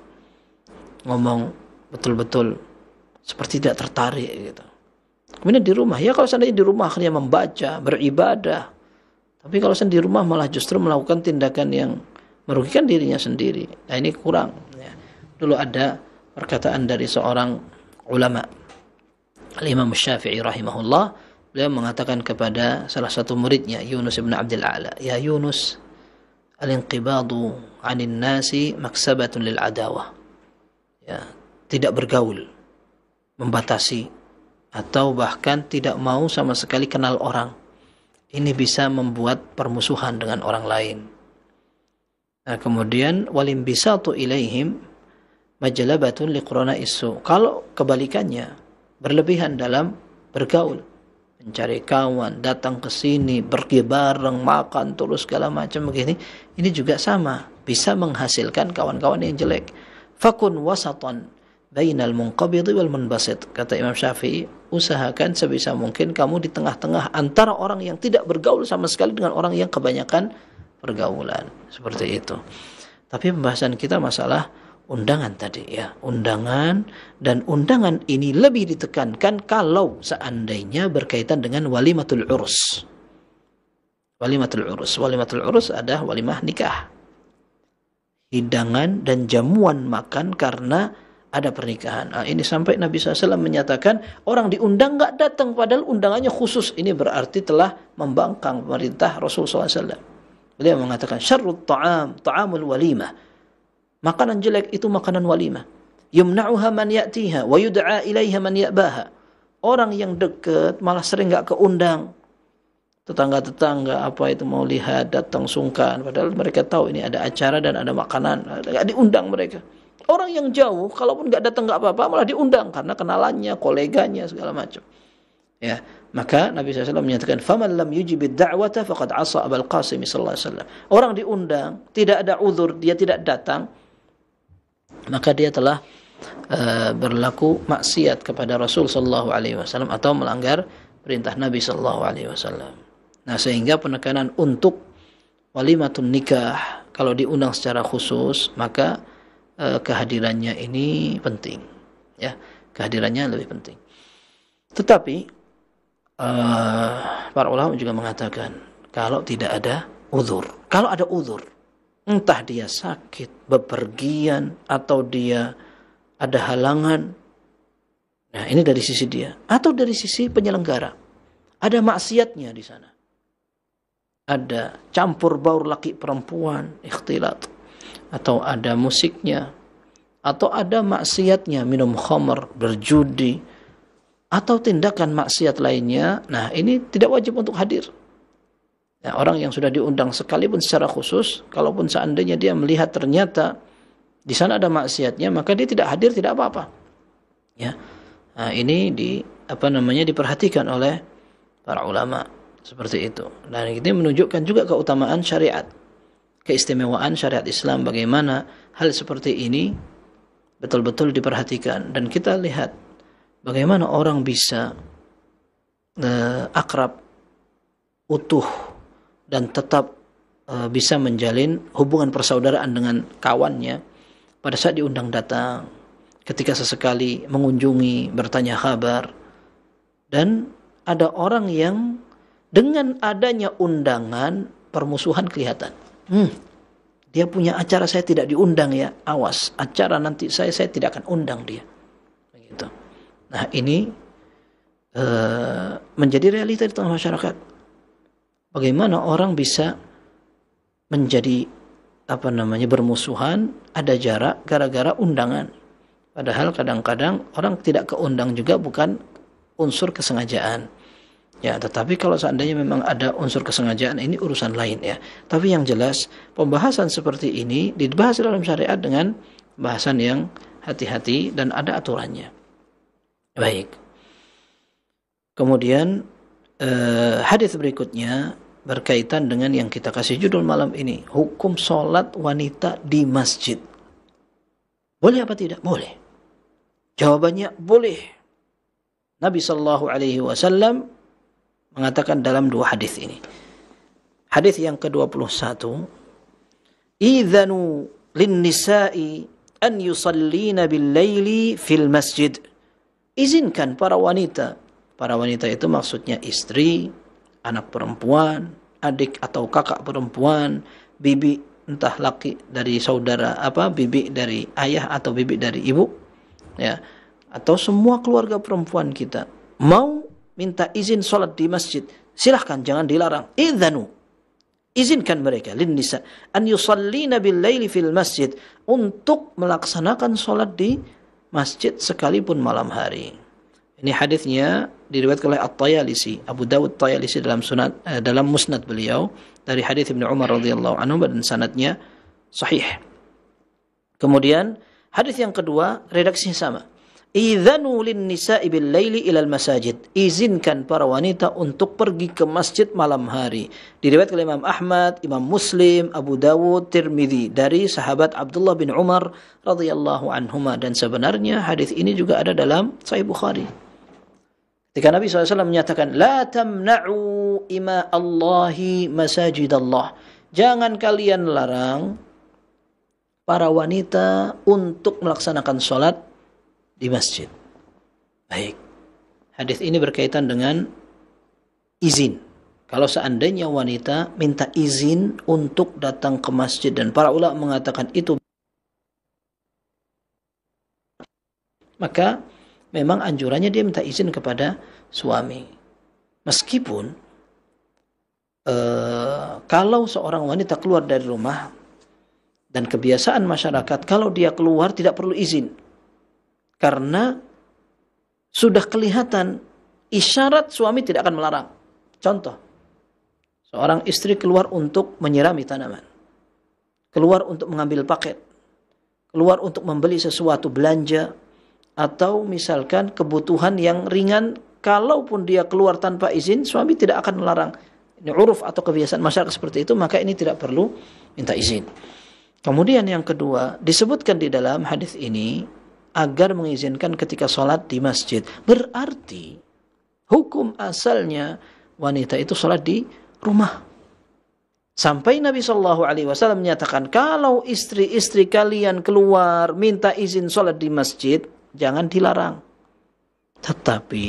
Ngomong betul-betul seperti tidak tertarik gitu. Kemudian di rumah, ya kalau seandainya di rumah hanya membaca, beribadah, tapi kalau di rumah malah justru melakukan tindakan yang merugikan dirinya sendiri. Nah ini kurang, ya. Dulu ada perkataan dari seorang ulama, Al-Imam Syafi'i rahimahullah, beliau mengatakan kepada salah satu muridnya, Yunus ibn Abdul A'la, ya Yunus, al-inqibadu 'anil nasi maksabatun lil adawah. Ya, tidak bergaul, membatasi, atau bahkan tidak mau sama sekali kenal orang. Ini bisa membuat permusuhan dengan orang lain. Nah, kemudian walim bisatu ilaihim majlabatun liqrana isu. Kalau kebalikannya, berlebihan dalam bergaul, mencari kawan, datang ke sini, pergi bareng, makan terus segala macam begini, ini juga sama, bisa menghasilkan kawan-kawan yang jelek. Fakun wasatan bainal munqabidhi wal munbasit. Kata Imam Syafi'i, usahakan sebisa mungkin kamu di tengah-tengah antara orang yang tidak bergaul sama sekali dengan orang yang kebanyakan pergaulan. Seperti itu. Tapi pembahasan kita masalah undangan tadi, ya. Undangan, dan undangan ini lebih ditekankan kalau seandainya berkaitan dengan walimatul urus. Walimatul urus. Walimatul urus adalah walimah nikah. Hidangan dan jamuan makan karena ada pernikahan. Nah, ini sampai Nabi SAW menyatakan orang diundang nggak datang padahal undangannya khusus. Ini berarti telah membangkang pemerintah Rasulullah SAW. Beliau mengatakan syarrut ta'am, ta'amul walimah. Makanan jelek itu makanan walimah. Yumna'uha man ya'tiha wa yud'a ilaiha man ya'baha. Orang yang dekat malah sering nggak keundang. Tetangga-tetangga apa itu mau lihat, datang sungkan, padahal mereka tahu ini ada acara dan ada makanan, nggak diundang mereka. Orang yang jauh, kalaupun nggak datang nggak apa-apa, malah diundang karena kenalannya, koleganya segala macam. Ya, maka Nabi SAW menyatakan, "Faman lam yujibid da'wata faqad 'asa Abul Qasim sallallahu alaihi wasallam." Orang diundang, tidak ada uzur, dia tidak datang, maka dia telah berlaku maksiat kepada Rasul sallallahu alaihi wasallam atau melanggar perintah Nabi sallallahu alaihi wasallam. Nah, sehingga penekanan untuk walimatun nikah kalau diundang secara khusus, maka kehadirannya ini penting, ya, kehadirannya lebih penting. Tetapi para ulama juga mengatakan kalau tidak ada uzur, kalau ada uzur, entah dia sakit, bepergian, atau dia ada halangan, nah ini dari sisi dia, atau dari sisi penyelenggara, ada maksiatnya di sana. Ada campur baur laki perempuan, ikhtilat, atau ada musiknya, atau ada maksiatnya, minum khamr, berjudi, atau tindakan maksiat lainnya. Nah, ini tidak wajib untuk hadir. Nah, orang yang sudah diundang sekalipun secara khusus, kalaupun seandainya dia melihat ternyata di sana ada maksiatnya, maka dia tidak hadir, tidak apa-apa. Ya, nah, ini diperhatikan oleh para ulama. Seperti itu. Dan ini menunjukkan juga keutamaan syariat, keistimewaan syariat Islam, bagaimana hal seperti ini betul-betul diperhatikan. Dan kita lihat bagaimana orang bisa akrab, utuh, dan tetap bisa menjalin hubungan persaudaraan dengan kawannya pada saat diundang datang, ketika sesekali mengunjungi, bertanya kabar. Dan ada orang yang dengan adanya undangan, permusuhan kelihatan. Dia punya acara, saya tidak diundang ya. Awas, acara nanti saya tidak akan undang dia. Begitu. Nah, ini menjadi realita di tengah masyarakat. Bagaimana orang bisa menjadi bermusuhan, ada jarak gara-gara undangan. Padahal kadang-kadang orang tidak keundang juga bukan unsur kesengajaan. Ya, tetapi kalau seandainya memang ada unsur kesengajaan, ini urusan lain ya. Tapi yang jelas, pembahasan seperti ini dibahas dalam syariat dengan bahasan yang hati-hati dan ada aturannya. Baik. Kemudian hadis berikutnya berkaitan dengan yang kita kasih judul malam ini, hukum sholat wanita di masjid. Boleh apa tidak? Boleh. Jawabannya boleh. Nabi sallallahu alaihi wasallam mengatakan dalam dua hadis ini. Hadis yang ke-21, "Idzanu lin-nisa'i an yusallina bil-laili fil masjid." Izinkan para wanita. Para wanita itu maksudnya istri, anak perempuan, adik atau kakak perempuan, bibi entah laki dari saudara bibi dari ayah atau bibi dari ibu, ya, atau semua keluarga perempuan kita mau minta izin sholat di masjid, silahkan, jangan dilarang. Idzanu, izinkan mereka, lin nisa an yusallina bil laili fil masjid, untuk melaksanakan sholat di masjid sekalipun malam hari. Ini hadisnya diriwayatkan oleh At-Tayalisi, Abu Dawud Tayalisi dalam musnad beliau dari hadis Ibnu Umar radhiyallahu anhu, dan sanadnya sahih. Kemudian hadis yang kedua redaksinya sama. Idzanu lin-nisa'i bil-laili ilal masajid. Izinkan para wanita untuk pergi ke masjid malam hari. Diriwayatkan oleh Imam Ahmad, Imam Muslim, Abu Dawud, Tirmidzi dari sahabat Abdullah bin Umar radhiyallahu anhuma, dan sebenarnya hadis ini juga ada dalam Sahih Bukhari. Ketika Nabi SAW menyatakan, "La tamna'u ima Allahi masajidallah." Jangan kalian larang para wanita untuk melaksanakan sholat di masjid. Baik. Hadis ini berkaitan dengan izin. Kalau seandainya wanita minta izin untuk datang ke masjid, dan para ulama mengatakan itu, maka memang anjurannya dia minta izin kepada suami. Meskipun kalau seorang wanita keluar dari rumah, dan kebiasaan masyarakat kalau dia keluar tidak perlu izin, karena sudah kelihatan isyarat suami tidak akan melarang. Contoh, seorang istri keluar untuk menyirami tanaman, keluar untuk mengambil paket, keluar untuk membeli sesuatu belanja, atau misalkan kebutuhan yang ringan, kalaupun dia keluar tanpa izin, suami tidak akan melarang. Ini uruf atau kebiasaan masyarakat seperti itu, maka ini tidak perlu minta izin. Kemudian yang kedua, disebutkan di dalam hadis ini agar mengizinkan ketika sholat di masjid. Berarti hukum asalnya wanita itu sholat di rumah. Sampai Nabi SAW menyatakan, kalau istri-istri kalian keluar minta izin sholat di masjid, jangan dilarang. Tetapi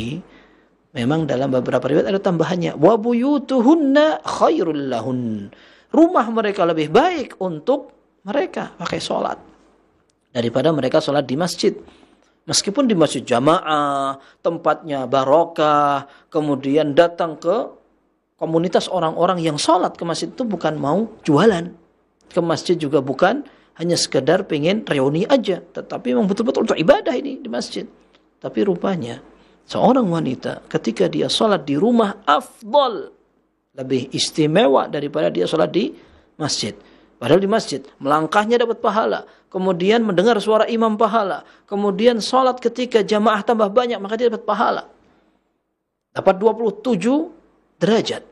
memang dalam beberapa riwayat ada tambahannya, wa buyutuhunna khairul lahun. Rumah mereka lebih baik untuk mereka pakai sholat daripada mereka sholat di masjid. Meskipun di masjid jamaah, tempatnya barokah, kemudian datang ke komunitas orang-orang yang sholat ke masjid itu bukan mau jualan. Ke masjid juga bukan hanya sekedar pengen reuni aja, tetapi memang betul-betul untuk ibadah ini di masjid. Tapi rupanya seorang wanita ketika dia sholat di rumah afdal, lebih istimewa daripada dia sholat di masjid. Padahal di masjid melangkahnya dapat pahala, kemudian mendengar suara imam pahala, kemudian sholat ketika jamaah tambah banyak maka dia dapat pahala, dapat 27 derajat.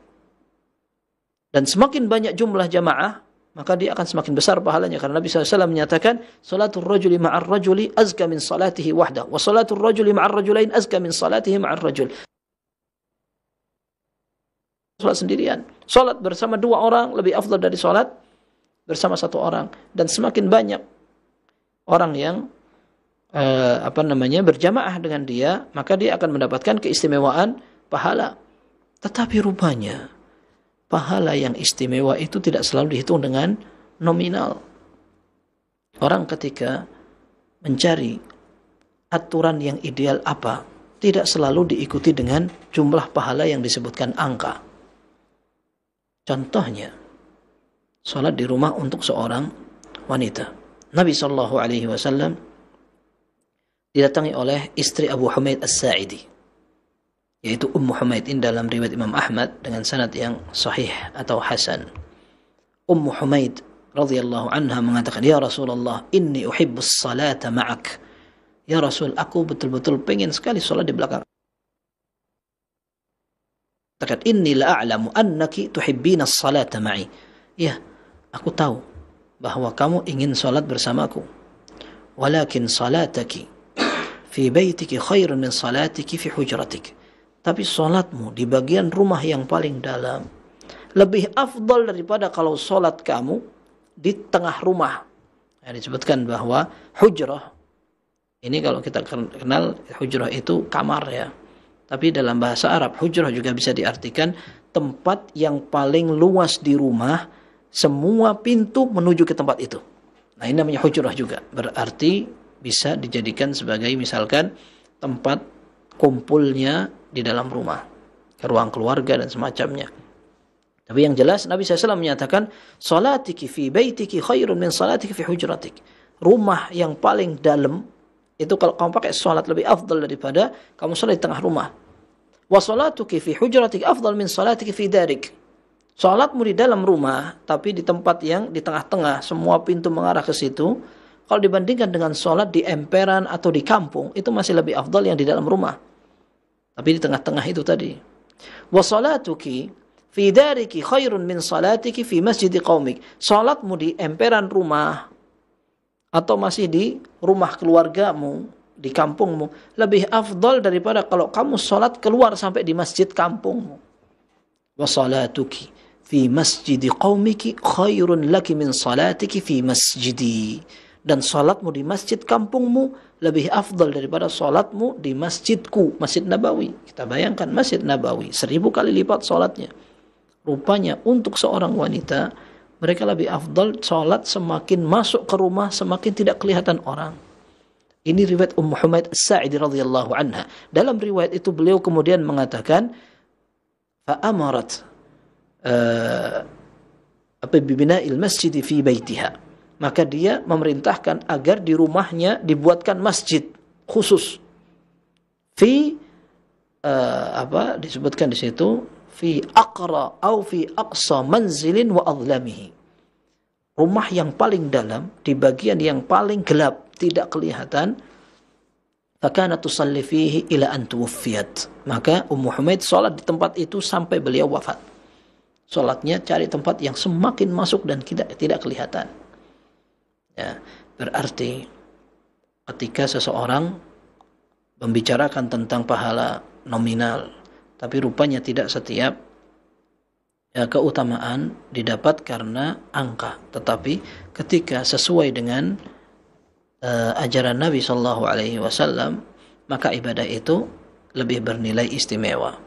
Dan semakin banyak jumlah jamaah, maka dia akan semakin besar pahalanya. Karena Nabi SAW menyatakan, salatul rajuli ma'ar rajuli azka min salatihi wahda, wa salatul rajuli ma'ar rajulain azka min salatihi ma'ar rajul. Salat sendirian, salat bersama dua orang lebih afdal dari salat bersama satu orang. Dan semakin banyak orang yang berjamaah dengan dia, maka dia akan mendapatkan keistimewaan pahala. Tetapi rupanya pahala yang istimewa itu tidak selalu dihitung dengan nominal. Orang ketika mencari aturan yang ideal apa, tidak selalu diikuti dengan jumlah pahala yang disebutkan angka. Contohnya, sholat di rumah untuk seorang wanita. Nabi SAW didatangi oleh istri Abu Humaid As-Sa'idi, yaitu Ummu Humaid. Ini dalam riwayat Imam Ahmad dengan sanad yang sahih atau hasan. Ummu Humaid radhiyallahu anha mengatakan, "Ya Rasulullah, inni uhibbus salata ma'ak." Ya Rasul, aku betul-betul pengen sekali salat di belakang. Katakan, "Inni la'alamu annaki tuhibbina as-salata ma'i." Ya, aku tahu bahwa kamu ingin salat bersamaku. Walakin salataki fi baitiki khairun min salatiki fi hujratik. tapi sholatmu di bagian rumah yang paling dalam lebih afdal daripada kalau sholat kamu di tengah rumah. Nah, disebutkan bahwa hujrah, ini kalau kita kenal hujrah itu kamar ya. Tapi dalam bahasa Arab, hujrah juga bisa diartikan tempat yang paling luas di rumah, semua pintu menuju ke tempat itu. Nah, ini namanya hujrah juga. Berarti bisa dijadikan sebagai misalkan tempat kumpulnya di dalam rumah, ke ruang keluarga dan semacamnya. Tapi yang jelas Nabi SAW menyatakan, salatiki fi baitiki khairun min salatiki fi hujratik. Rumah yang paling dalam itu kalau kamu pakai salat lebih afdal daripada kamu salat di tengah rumah. Wa salatuki fi hujratik afdal min salatiki fi darik. Salatmu di dalam rumah tapi di tempat yang di tengah-tengah, semua pintu mengarah ke situ, kalau dibandingkan dengan salat di emperan atau di kampung, itu masih lebih afdal yang di dalam rumah. Tapi di tengah-tengah itu tadi. Wa salatuki fi dariki khairun min salatiki fi masjidi qaumik. Salatmu di emperan rumah atau masih di rumah keluargamu, di kampungmu, lebih afdal daripada kalau kamu salat keluar sampai di masjid kampungmu. Wa salatuki fi masjidi qaumiki khairun laki min salatiki fi masjidi. Dan salatmu di masjid kampungmu lebih afdal daripada salatmu di masjidku, Masjid Nabawi. Kita bayangkan Masjid Nabawi 1000 kali lipat salatnya. Rupanya untuk seorang wanita, mereka lebih afdal salat semakin masuk ke rumah, semakin tidak kelihatan orang. Ini riwayat Ummu Humaid As-Sa'idi radhiyallahu anha. Dalam riwayat itu beliau kemudian mengatakan, fa'amarat bibina'il masjid fi baitiha. Maka dia memerintahkan agar di rumahnya dibuatkan masjid khusus. Disebutkan di situ fi aqra atau fi aqsa manzilin wa adlamihi. Rumah yang paling dalam di bagian yang paling gelap, tidak kelihatan. Fakana tusalli fihi ila an tuwaffiyat. Maka Ummu Humaid salat di tempat itu sampai beliau wafat. Salatnya cari tempat yang semakin masuk dan tidak kelihatan. Ya, berarti ketika seseorang membicarakan tentang pahala nominal, tapi rupanya tidak setiap keutamaan didapat karena angka. Tetapi ketika sesuai dengan ajaran Nabi Shallallahu Alaihi Wasallam, maka ibadah itu lebih bernilai istimewa.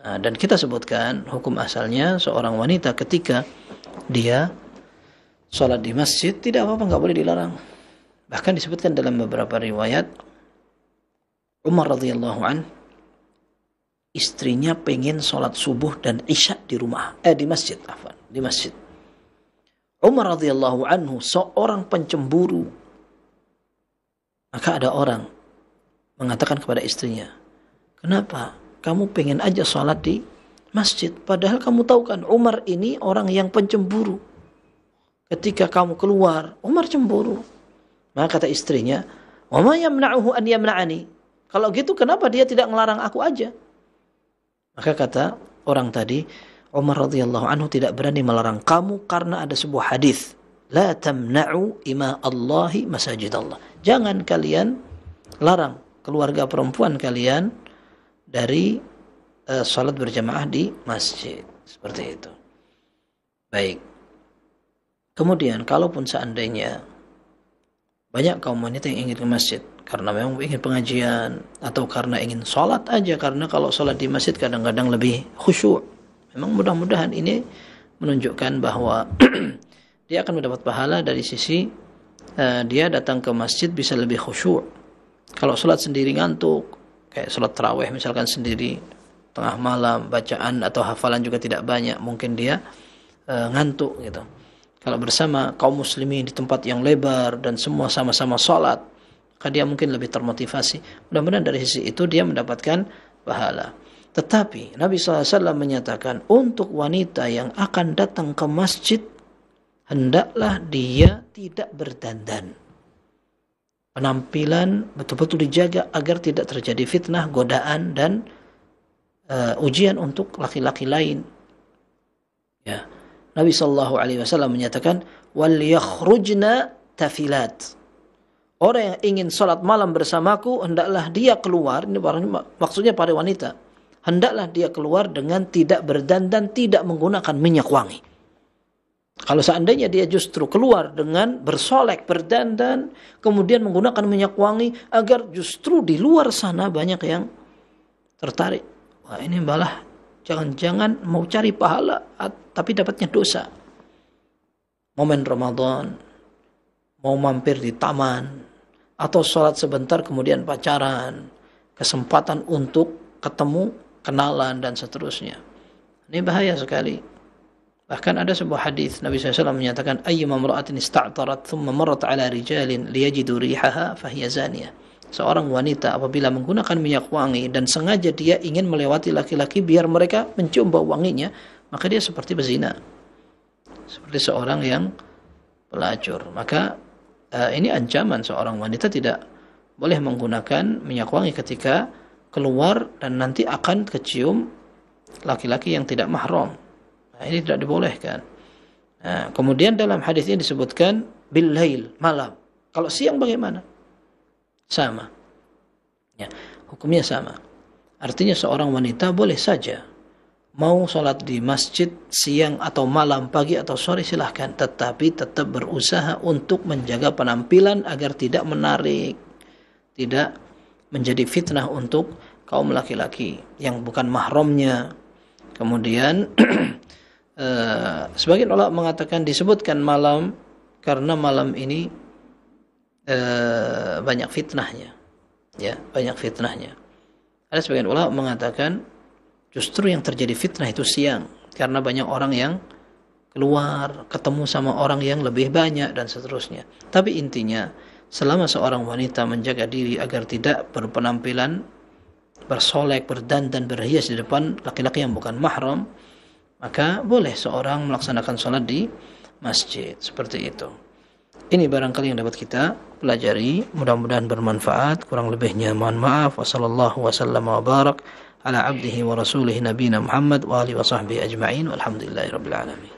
Dan kita sebutkan hukum asalnya seorang wanita ketika dia sholat di masjid tidak apa-apa, nggak boleh dilarang. Bahkan disebutkan dalam beberapa riwayat Umar radhiyallahu an, istrinya pengen sholat subuh dan isya di rumah, di masjid. Umar radhiyallahu anhu seorang pencemburu. Maka ada orang mengatakan kepada istrinya, kenapa kamu pengen aja sholat di masjid? Padahal kamu tahu kan Umar ini orang yang pencemburu. Ketika kamu keluar, Umar cemburu. Maka kata istrinya, wa ma yamna'uhu an yamna'ani. Kalau gitu kenapa dia tidak ngelarang aku aja? Maka kata orang tadi, Umar radhiyallahu anhu tidak berani melarang kamu karena ada sebuah hadis, la tamna'u ima Allahi masajid Allah. Jangan kalian larang keluarga perempuan kalian dari salat berjamaah di masjid. Seperti itu. Baik. Kemudian kalaupun seandainya banyak kaum wanita yang ingin ke masjid karena memang ingin pengajian atau karena ingin sholat aja, karena kalau sholat di masjid kadang-kadang lebih khusyuk. Memang mudah-mudahan ini menunjukkan bahwa dia akan mendapat pahala dari sisi dia datang ke masjid bisa lebih khusyuk. Kalau sholat sendiri ngantuk, kayak sholat tarawih misalkan sendiri tengah malam, bacaan atau hafalan juga tidak banyak, mungkin dia ngantuk gitu. Kalau bersama kaum muslimin di tempat yang lebar dan semua sama-sama sholat, maka dia mungkin lebih termotivasi. Mudah-mudahan dari sisi itu dia mendapatkan pahala. Tetapi Nabi SAW menyatakan untuk wanita yang akan datang ke masjid, hendaklah dia tidak berdandan. Penampilan betul-betul dijaga agar tidak terjadi fitnah, godaan, dan ujian untuk laki-laki lain. Ya. Nabi SAW menyatakan, wal yakhrujna tafilat. Orang yang ingin sholat malam bersamaku, hendaklah dia keluar. Ini maksudnya para wanita. hendaklah dia keluar dengan tidak berdandan, tidak menggunakan minyak wangi. Kalau seandainya dia justru keluar dengan bersolek, berdandan, kemudian menggunakan minyak wangi, agar justru di luar sana banyak yang tertarik. Wah, ini malah jangan-jangan mau cari pahala, tapi dapatnya dosa. Momen Ramadan, mau mampir di taman, atau sholat sebentar kemudian pacaran, kesempatan untuk ketemu, kenalan, dan seterusnya. Ini bahaya sekali. Bahkan ada sebuah hadis Nabi SAW menyatakan, ayyuma imra'atin ista'tarat thumma marrat ala rijalin liyajidu rihaha fahiya zaniyah. Seorang wanita apabila menggunakan minyak wangi dan sengaja dia ingin melewati laki-laki biar mereka mencium bau wanginya, maka dia seperti berzina. Seperti seorang yang pelacur. Maka ini ancaman, seorang wanita tidak boleh menggunakan minyak wangi ketika keluar dan nanti akan kecium laki-laki yang tidak mahram. Nah, ini tidak dibolehkan. Nah, kemudian dalam hadis ini disebutkan bil lail, malam. Kalau siang bagaimana? Sama. Ya, hukumnya sama. Artinya seorang wanita boleh saja mau sholat di masjid siang atau malam, pagi atau sore silahkan, tetapi tetap berusaha untuk menjaga penampilan agar tidak menarik, tidak menjadi fitnah untuk kaum laki-laki yang bukan mahramnya. Kemudian sebagian ulama mengatakan disebutkan malam karena malam ini banyak fitnahnya, ya, banyak fitnahnya. Ada sebagian ulama mengatakan justru yang terjadi fitnah itu siang karena banyak orang yang keluar ketemu sama orang yang lebih banyak dan seterusnya. Tapi intinya selama seorang wanita menjaga diri agar tidak berpenampilan bersolek, berdandan, berhias di depan laki-laki yang bukan mahram, maka boleh seorang melaksanakan sholat di masjid seperti itu. Ini barangkali yang dapat kita pelajari, mudah-mudahan bermanfaat. Kurang lebihnya mohon maaf. Wassallallahu wasallam wa barak ala abdihi wa rasulihi nabiyina Muhammad wa alihi wa sahbihi ajma'in walhamdulillahi rabbil alamin.